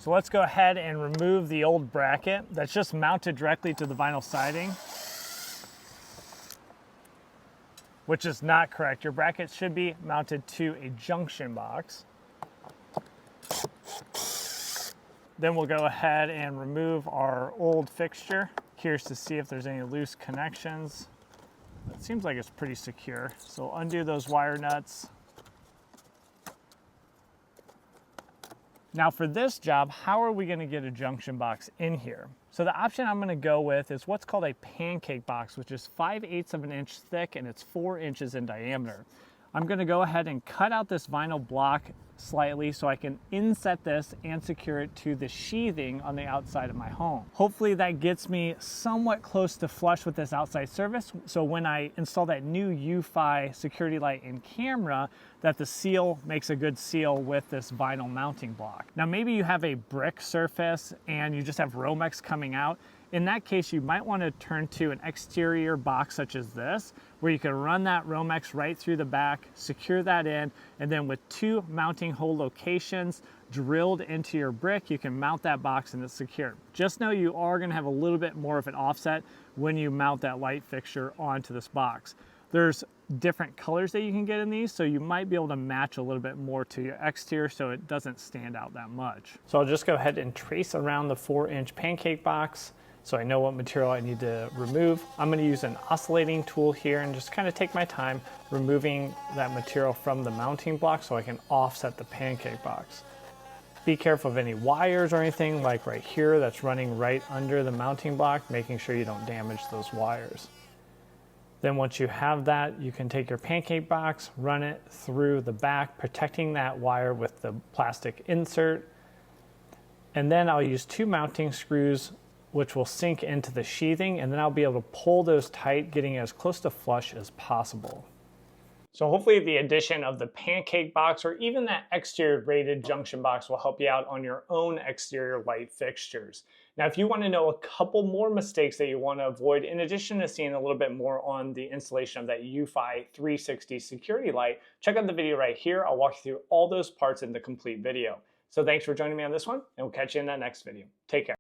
So let's go ahead and remove the old bracket that's just mounted directly to the vinyl siding, which is not correct. Your bracket should be mounted to a junction box. Then we'll go ahead and remove our old fixture. Curious to see if there's any loose connections. It seems like it's pretty secure. So undo those wire nuts. Now for this job, how are we going to get a junction box in here? So the option I'm going to go with is what's called a pancake box, which is 5/8 of an inch thick and it's 4 inches in diameter. I'm going to go ahead and cut out this vinyl block slightly so I can inset this and secure it to the sheathing on the outside of my home. Hopefully that gets me somewhat close to flush with this outside surface, so when I install that new UFi security light and camera, that the seal makes a good seal with this vinyl mounting block. Now maybe you have a brick surface and you just have Romex coming out. In that case, you might want to turn to an exterior box such as this, where you can run that Romex right through the back, secure that in, and then with 2 mounting hole locations drilled into your brick, you can mount that box and it's secure. Just know you are going to have a little bit more of an offset when you mount that light fixture onto this box. There's different colors that you can get in these, so you might be able to match a little bit more to your exterior so it doesn't stand out that much. So I'll just go ahead and trace around the 4-inch pancake box, so I know what material I need to remove. I'm going to use an oscillating tool here and just kind of take my time removing that material from the mounting block so I can offset the pancake box. Be careful of any wires or anything like right here that's running right under the mounting block, making sure you don't damage those wires. Then once you have that, you can take your pancake box, run it through the back, protecting that wire with the plastic insert. And then I'll use 2 mounting screws which will sink into the sheathing, and then I'll be able to pull those tight, getting as close to flush as possible. So hopefully the addition of the pancake box or even that exterior rated junction box will help you out on your own exterior light fixtures. Now, if you want to know a couple more mistakes that you want to avoid, in addition to seeing a little bit more on the installation of that UFi 360 security light, check out the video right here. I'll walk you through all those parts in the complete video. So thanks for joining me on this one, and we'll catch you in that next video. Take care.